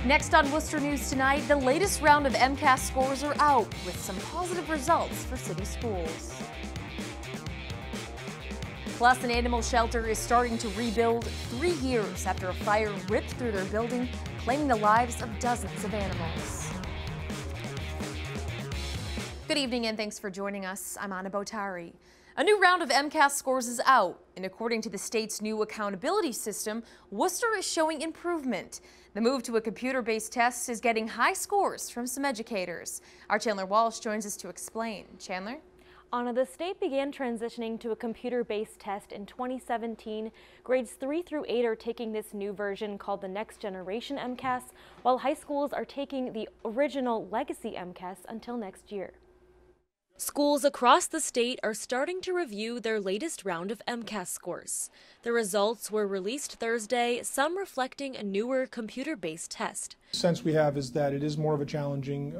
Next on Worcester News Tonight, the latest round of MCAS scores are out with some positive results for city schools. Plus, an animal shelter is starting to rebuild 3 years after a fire ripped through their building, claiming the lives of dozens of animals. Good evening and thanks for joining us. I'm Anna Botari. A new round of MCAS scores is out, and according to the state's new accountability system, Worcester is showing improvement. The move to a computer-based test is getting high scores from some educators. Our Chandler Walsh joins us to explain. Chandler? Anna, the state began transitioning to a computer-based test in 2017. Grades 3 through 8 are taking this new version called the Next Generation MCAS, while high schools are taking the original Legacy MCAS until next year. Schools across the state are starting to review their latest round of MCAS scores. The results were released Thursday, some reflecting a newer computer-based test. The sense we have is that it is more of a challenging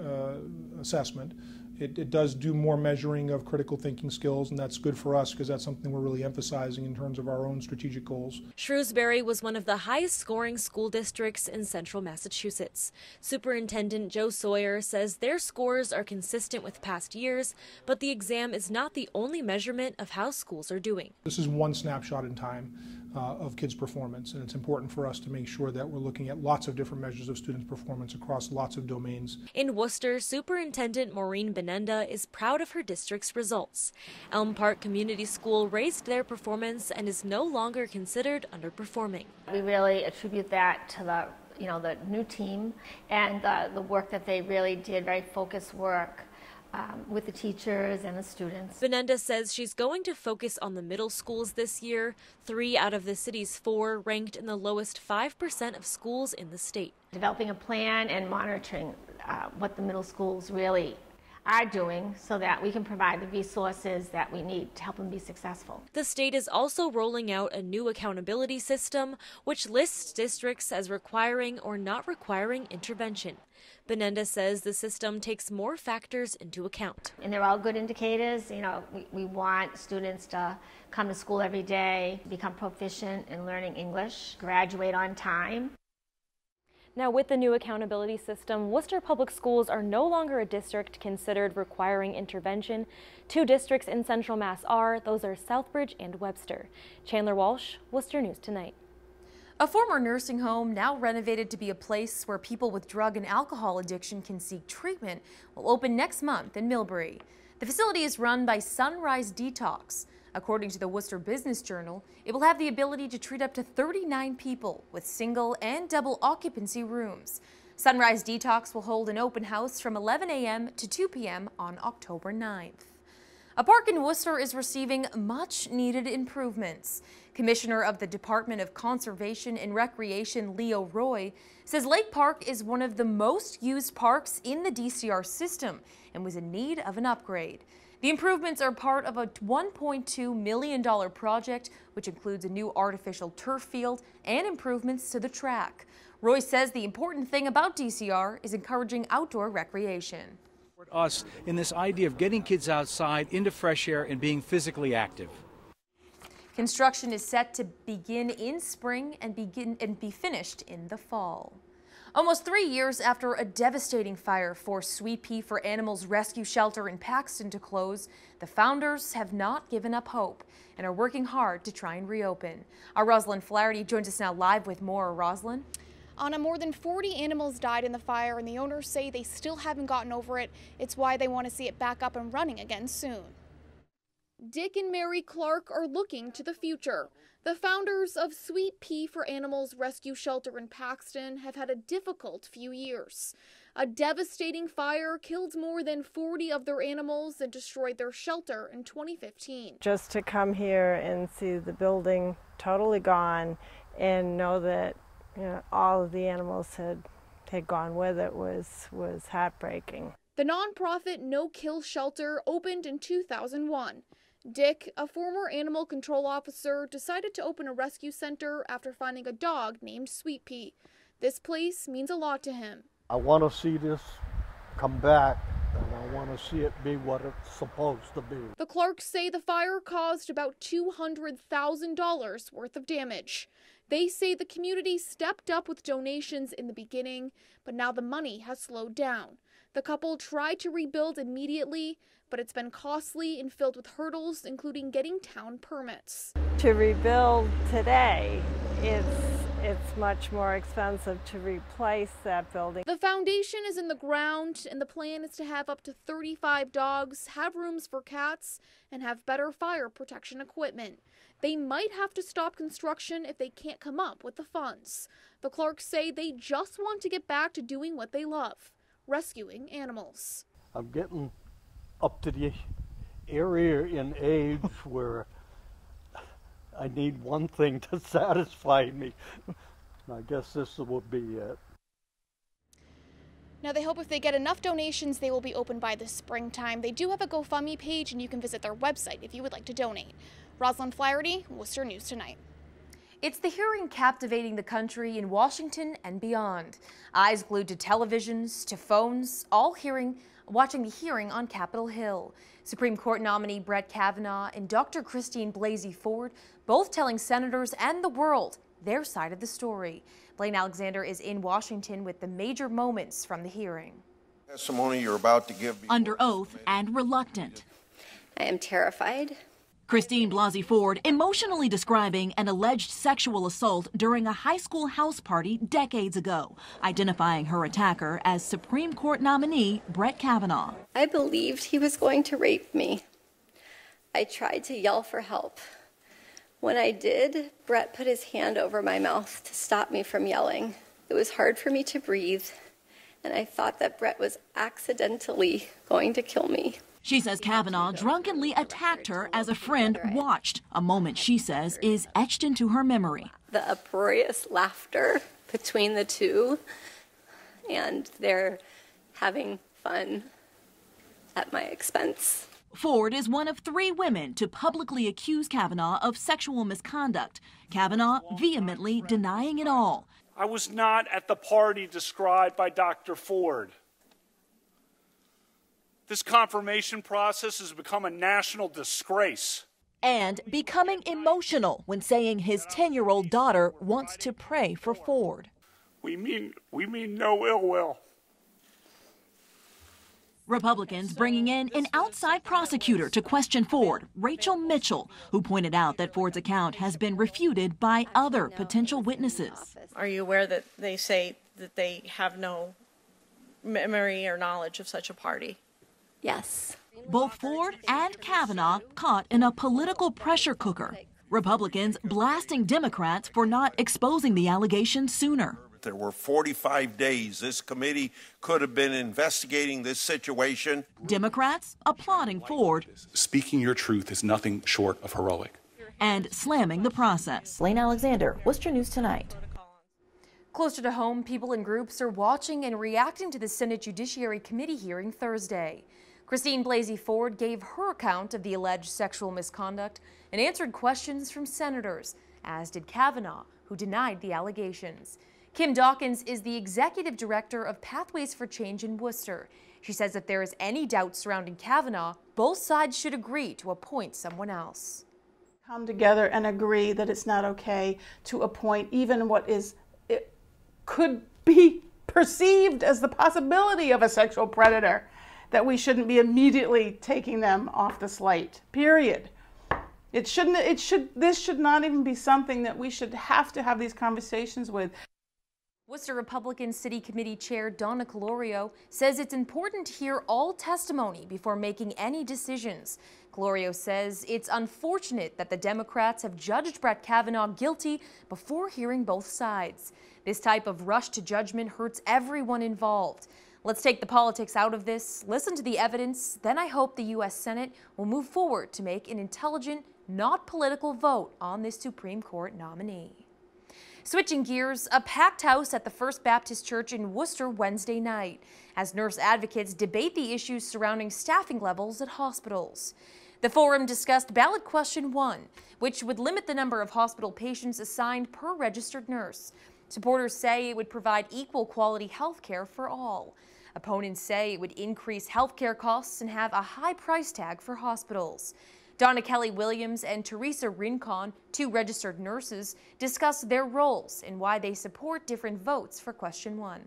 assessment. It does do more measuring of critical thinking skills, and that's good for us because that's something we're really emphasizing in terms of our own strategic goals. Shrewsbury was one of the highest scoring school districts in central Massachusetts. Superintendent Joe Sawyer says their scores are consistent with past years, but the exam is not the only measurement of how schools are doing. This is one snapshot in time of kids' performance, and it's important for us to make sure that we're looking at lots of different measures of students' performance across lots of domains. In Worcester, Superintendent Maureen Benenda is proud of her district's results. Elm Park Community School raised their performance and is no longer considered underperforming. We really attribute that to the new team and the work that they really did, very focused work with the teachers and the students. Benenda says she's going to focus on the middle schools this year. 3 out of the city's 4 ranked in the lowest 5% of schools in the state. Developing a plan and monitoring what the middle schools really are doing so that we can provide the resources that we need to help them be successful. The state is also rolling out a new accountability system which lists districts as requiring or not requiring intervention. Benenda says the system takes more factors into account. And they're all good indicators. We want students to come to school every day, become proficient in learning English, graduate on time. Now, with the new accountability system, Worcester Public Schools are no longer a district considered requiring intervention. 2 districts in Central Mass are. Those are Southbridge and Webster. Chandler Walsh, Worcester News Tonight. A former nursing home, now renovated to be a place where people with drug and alcohol addiction can seek treatment, will open next month in Millbury. The facility is run by Sunrise Detox. According to the Worcester Business Journal, it will have the ability to treat up to 39 people with single and double occupancy rooms. Sunrise Detox will hold an open house from 11 a.m. to 2 p.m. on October 9th. A park in Worcester is receiving much-needed improvements. Commissioner of the Department of Conservation and Recreation, Leo Roy, says Lake Park is one of the most used parks in the DCR system and was in need of an upgrade. The improvements are part of a $1.2 million project, which includes a new artificial turf field and improvements to the track. Roy says the important thing about DCR is encouraging outdoor recreation. Us in this idea of getting kids outside into fresh air and being physically active. Construction is set to begin in spring and be finished in the fall. Almost 3 years after a devastating fire forced Sweetpea for Animals Rescue Shelter in Paxton to close, the founders have not given up hope and are working hard to try and reopen. Our Rosalind Flaherty joins us now live with more. Rosalind? Anna, more than 40 animals died in the fire, and the owners say they still haven't gotten over it. It's why they want to see it back up and running again soon. Dick and Mary Clark are looking to the future. The founders of Sweetpea for Animals Rescue Shelter in Paxton have had a difficult few years. A devastating fire killed more than 40 of their animals and destroyed their shelter in 2015. Just to come here and see the building totally gone and know that all of the animals had gone with it was heartbreaking. The nonprofit No Kill Shelter opened in 2001. Dick, a former animal control officer, decided to open a rescue center after finding a dog named Sweetpea. This place means a lot to him. I want to see this come back and I want to see it be what it's supposed to be. The Clarks say the fire caused about $200,000 worth of damage. They say the community stepped up with donations in the beginning, but now the money has slowed down. The couple tried to rebuild immediately, but it's been costly and filled with hurdles, including getting town permits. To rebuild today, it's much more expensive to replace that building. The foundation is in the ground, and the plan is to have up to 35 dogs, have rooms for cats, and have better fire protection equipment. They might have to stop construction if they can't come up with the funds. The Clarks say they just want to get back to doing what they love, rescuing animals. I'm getting up to the area in age where I need one thing to satisfy me. I guess this would be it. Now they hope if they get enough donations, they will be open by the springtime. They do have a GoFundMe page, and you can visit their website if you would like to donate. Rosalind Flaherty, Worcester News Tonight. It's the hearing captivating the country in Washington and beyond. Eyes glued to televisions, to phones, all watching the hearing on Capitol Hill. Supreme Court nominee Brett Kavanaugh and Dr. Christine Blasey Ford both telling senators and the world their side of the story. Blaine Alexander is in Washington with the major moments from the hearing. Testimony you're about to give under oath and reluctant. I am terrified. Christine Blasey Ford emotionally describing an alleged sexual assault during a high school house party decades ago, identifying her attacker as Supreme Court nominee Brett Kavanaugh. I believed he was going to rape me. I tried to yell for help. When I did, Brett put his hand over my mouth to stop me from yelling. It was hard for me to breathe, and I thought that Brett was accidentally going to kill me. She says Kavanaugh drunkenly attacked her as a friend watched, a moment she says is etched into her memory. The uproarious laughter between the two, and they're having fun at my expense. Ford is one of 3 women to publicly accuse Kavanaugh of sexual misconduct. Kavanaugh vehemently denying it all. I was not at the party described by Dr. Ford. This confirmation process has become a national disgrace. And becoming emotional when saying his 10-year-old daughter wants to pray for Ford. We mean no ill will. Republicans bringing in an outside prosecutor to question Ford, Rachel Mitchell, who pointed out that Ford's account has been refuted by other potential witnesses. Are you aware that they say that they have no memory or knowledge of such a party? Yes. Both Ford and Kavanaugh caught in a political pressure cooker. Republicans blasting Democrats for not exposing the allegations sooner. There were 45 days this committee could have been investigating this situation. Democrats applauding Ford. Speaking your truth is nothing short of heroic. And slamming the process. Blaine Alexander, Worcester News Tonight. Closer to home, people and groups are watching and reacting to the Senate Judiciary Committee hearing Thursday. Christine Blasey Ford gave her account of the alleged sexual misconduct and answered questions from senators, as did Kavanaugh, who denied the allegations. Kim Dawkins is the executive director of Pathways for Change in Worcester. She says if there is any doubt surrounding Kavanaugh, both sides should agree to appoint someone else. Come together and agree that it's not okay to appoint even what could be perceived as the possibility of a sexual predator, that we shouldn't be immediately taking them off the slate, period. This should not even be something that we should have to have these conversations with. Worcester Republican City Committee Chair Donna Calorio says it's important to hear all testimony before making any decisions. Calorio says it's unfortunate that the Democrats have judged Brett Kavanaugh guilty before hearing both sides. This type of rush to judgment hurts everyone involved. Let's take the politics out of this, listen to the evidence, then I hope the U.S. Senate will move forward to make an intelligent, not political vote on this Supreme Court nominee. Switching gears, a packed house at the First Baptist Church in Worcester Wednesday night as nurse advocates debate the issues surrounding staffing levels at hospitals. The forum discussed ballot question 1, which would limit the number of hospital patients assigned per registered nurse. Supporters say it would provide equal quality health care for all. Opponents say it would increase healthcare costs and have a high price tag for hospitals. Donna Kelly-Williams and Teresa Rincon, 2 registered nurses, discussed their roles and why they support different votes for question 1.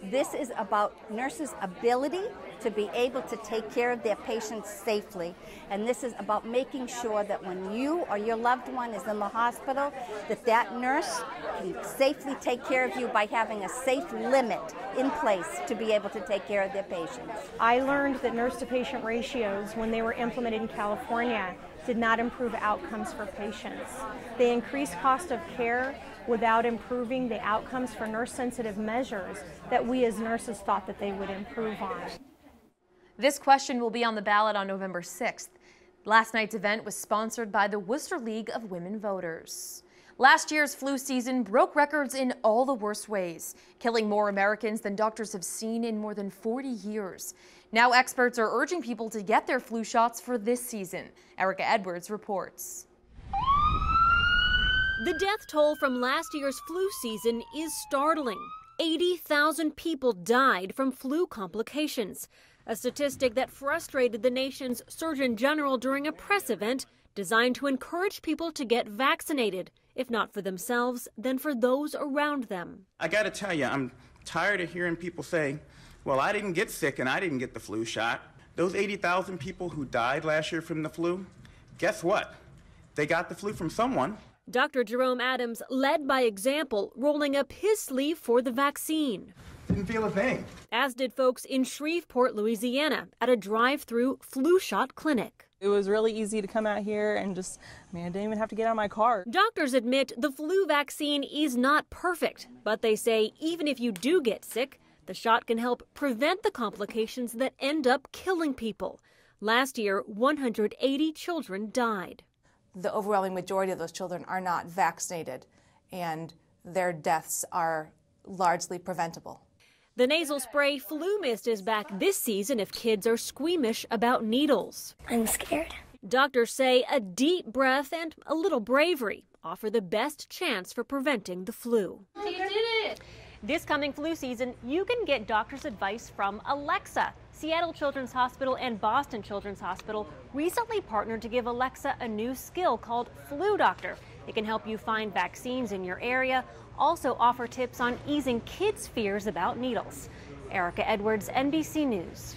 This is about nurses' ability to be able to take care of their patients safely. And this is about making sure that when you or your loved one is in the hospital, that nurse can safely take care of you by having a safe limit in place to be able to take care of their patients. I learned that nurse-to-patient ratios, when they were implemented in California, did not improve outcomes for patients. They increased cost of care without improving the outcomes for nurse-sensitive measures that we as nurses thought that they would improve on. This question will be on the ballot on November 6th. Last night's event was sponsored by the Worcester League of Women Voters. Last year's flu season broke records in all the worst ways, killing more Americans than doctors have seen in more than 40 years. Now experts are urging people to get their flu shots for this season. Erica Edwards reports. The death toll from last year's flu season is startling. 80,000 people died from flu complications, a statistic that frustrated the nation's Surgeon General during a press event designed to encourage people to get vaccinated, if not for themselves, then for those around them. I got to tell you, I'm tired of hearing people say, well, I didn't get sick and I didn't get the flu shot. Those 80,000 people who died last year from the flu, guess what? They got the flu from someone. Dr. Jerome Adams led by example, rolling up his sleeve for the vaccine. Didn't feel a thing. As did folks in Shreveport, Louisiana, at a drive-through flu shot clinic. It was really easy to come out here and I didn't even have to get out of my car. Doctors admit the flu vaccine is not perfect, but they say even if you do get sick, the shot can help prevent the complications that end up killing people. Last year, 180 children died. The overwhelming majority of those children are not vaccinated, and their deaths are largely preventable. The nasal spray flu mist is back this season if kids are squeamish about needles. I'm scared. Doctors say a deep breath and a little bravery offer the best chance for preventing the flu. You did it! This coming flu season, you can get doctor's advice from Alexa. Seattle Children's Hospital and Boston Children's Hospital recently partnered to give Alexa a new skill called Flu Doctor. It can help you find vaccines in your area, also offer tips on easing kids' fears about needles. Erica Edwards, NBC News.